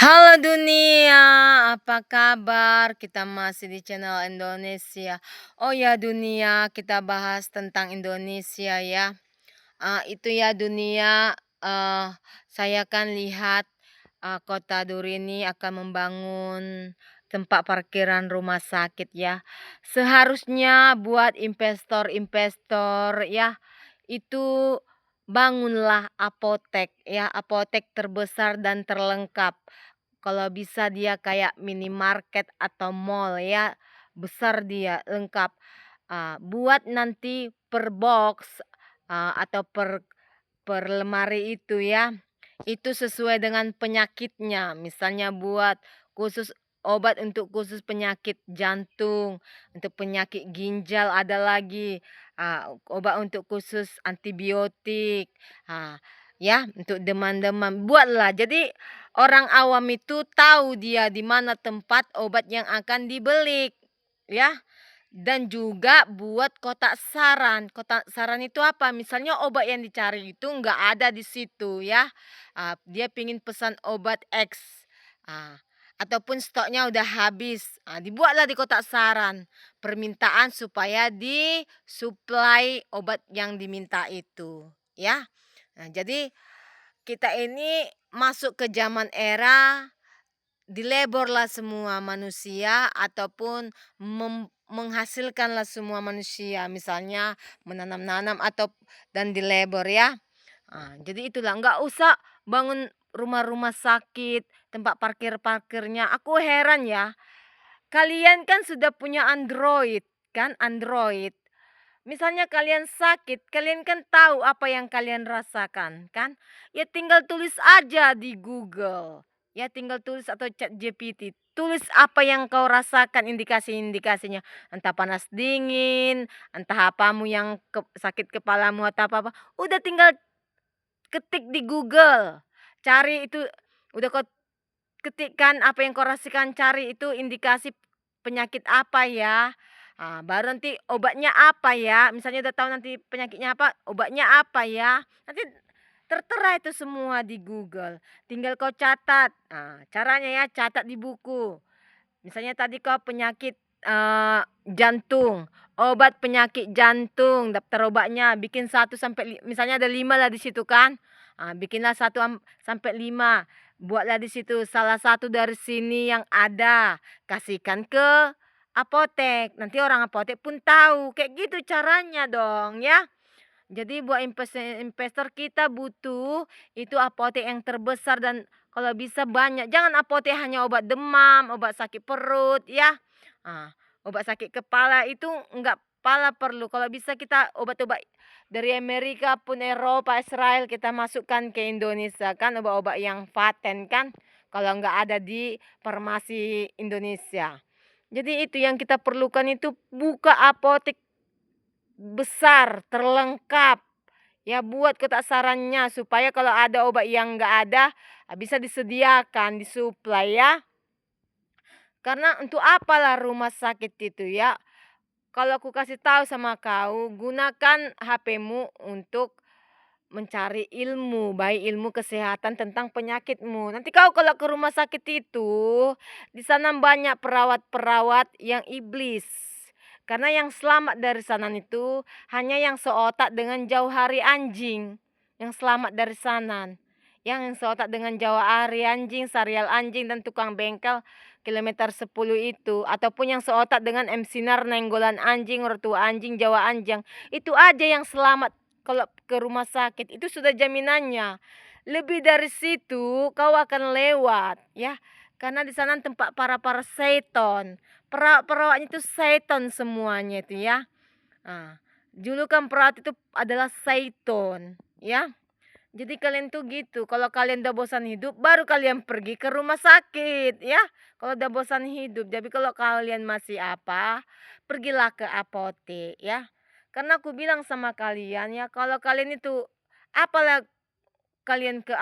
Halo dunia, apa kabar? Kita masih di channel Indonesia. Oh ya dunia, kita bahas tentang Indonesia ya. Itu ya dunia, saya kan lihat Kota Duri ini akan membangun tempat parkiran rumah sakit ya. Seharusnya buat investor-investor ya, itu bangunlah apotek ya, apotek terbesar dan terlengkap. Kalau bisa dia kayak minimarket atau mall ya, besar dia, lengkap. Buat nanti per box, atau per lemari itu ya, itu sesuai dengan penyakitnya. Misalnya buat khusus obat untuk khusus penyakit jantung, untuk penyakit ginjal ada lagi, obat untuk khusus antibiotik, ya untuk demam-demam, buatlah. Jadi orang awam itu tahu dia di mana tempat obat yang akan dibeli, ya. Dan juga buat kotak saran. Kotak saran itu apa? Misalnya obat yang dicari itu nggak ada di situ ya. Dia pingin pesan obat X. ah, Ataupun stoknya udah habis. Dibuatlah di kotak saran. Permintaan supaya disuplai obat yang diminta itu. Ya. Jadi kita ini masuk ke zaman era dileborlah semua manusia ataupun menghasilkanlah semua manusia, misalnya menanam-nanam atau dan dilebor ya. Jadi itulah, nggak usah bangun rumah-rumah sakit, tempat parkir-parkirnya. Aku heran ya, kalian kan sudah punya Android kan, Android. Misalnya kalian sakit, kalian kan tahu apa yang kalian rasakan, kan? Ya tinggal tulis aja di Google. Ya tinggal tulis atau chat GPT. Tulis apa yang kau rasakan, indikasi-indikasinya. Entah panas dingin, entah apamu yang sakit kepalamu atau apa-apa. Udah tinggal ketik di Google. Cari itu, udah kau ketikkan apa yang kau rasakan, cari itu indikasi penyakit apa ya. Baru nanti obatnya apa ya, misalnya udah tahu nanti penyakitnya apa, obatnya apa ya. Nanti tertera itu semua di Google. Tinggal kau catat. Caranya ya catat di buku. Misalnya tadi kau penyakit jantung, obat penyakit jantung, daftar obatnya bikin satu sampai misalnya ada 5 lah di situ kan. Bikinlah satu sampai 5. Buatlah di situ salah satu dari sini yang ada, kasihkan ke apotek. Nanti orang apotek pun tahu. Kayak gitu caranya dong ya. Jadi buat investor kita butuh itu apotek yang terbesar dan kalau bisa banyak. Jangan apotek hanya obat demam, obat sakit perut ya. Obat sakit kepala itu enggak pala perlu. Kalau bisa kita obat-obat dari Amerika pun Eropa, Israel kita masukkan ke Indonesia kan, obat-obat yang paten kan. Kalau enggak ada di farmasi Indonesia. Jadi itu yang kita perlukan, itu buka apotek besar, terlengkap. Ya buat kotak sarannya supaya kalau ada obat yang enggak ada, bisa disediakan, disuplai ya. Karena untuk apalah rumah sakit itu ya. Kalau aku kasih tahu sama kau, gunakan HP-mu untuk mencari ilmu, baik ilmu kesehatan tentang penyakitmu. Nanti kau kalau ke rumah sakit itu, di sana banyak perawat-perawat yang iblis. Karena yang selamat dari sana itu hanya yang seotak dengan jauh hari anjing. Yang selamat dari sana. Yang seotak dengan jauh hari anjing, serial anjing dan tukang bengkel kilometer 10 itu. Ataupun yang seotak dengan MC Nar, nenggolan anjing, ortua anjing, Jawa anjing. Itu aja yang selamat kalau ke rumah sakit, itu sudah jaminannya. Lebih dari situ kau akan lewat ya. Karena di sana tempat para seton. Perawat-perawatnya itu seton semuanya itu ya. Julukan perawat itu adalah seton ya. Jadi kalian tuh gitu, kalau kalian udah bosan hidup baru kalian pergi ke rumah sakit ya. Kalau udah bosan hidup. Jadi kalau kalian masih apa, pergilah ke apotek ya. Karena aku bilang sama kalian ya, kalau kalian itu apalah kalian ke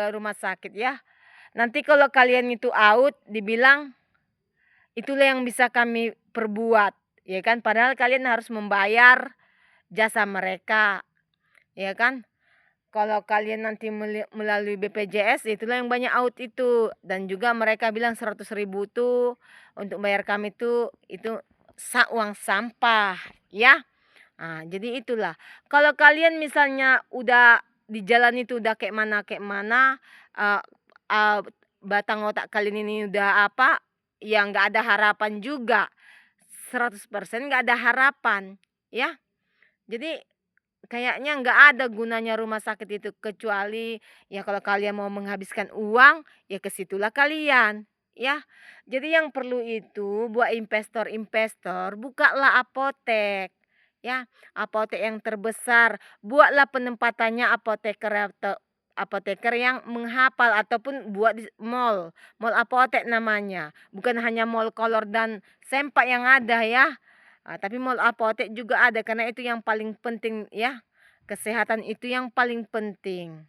rumah sakit ya. Nanti kalau kalian itu out dibilang itulah yang bisa kami perbuat, ya kan? Padahal kalian harus membayar jasa mereka, ya kan? Kalau kalian nanti melalui BPJS, itulah yang banyak out itu, dan juga mereka bilang 100.000 tuh untuk bayar kami tuh, itu uang sampah, ya. Jadi itulah. Kalau kalian misalnya udah di jalan itu udah kayak mana, eee eee, batang otak kalian ini udah apa, ya nggak ada harapan juga, 100% nggak ada harapan, ya. Jadi kayaknya nggak ada gunanya rumah sakit itu, kecuali ya kalau kalian mau menghabiskan uang, ya ke situlah kalian, ya. Jadi yang perlu itu buat investor-investor, bukalah apotek, ya. Apotek yang terbesar, buatlah penempatannya apoteker yang menghafal ataupun buat di mall, mall apotek namanya. Bukan hanya mall Kolor dan Sempak yang ada ya. Tapi mall apotek juga ada karena itu yang paling penting ya, kesehatan itu yang paling penting.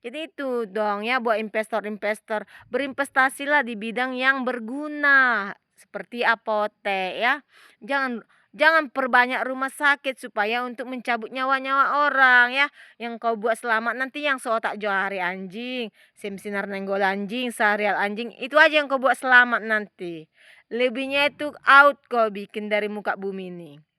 Jadi itu dong ya buat investor-investor, berinvestasilah di bidang yang berguna seperti apotek ya. Jangan jangan perbanyak rumah sakit supaya untuk mencabut nyawa-nyawa orang ya. Yang kau buat selamat nanti yang seotak johari anjing, sinar nenggol anjing, seharial anjing, itu aja yang kau buat selamat nanti. Lebihnya itu out kau bikin dari muka bumi ini.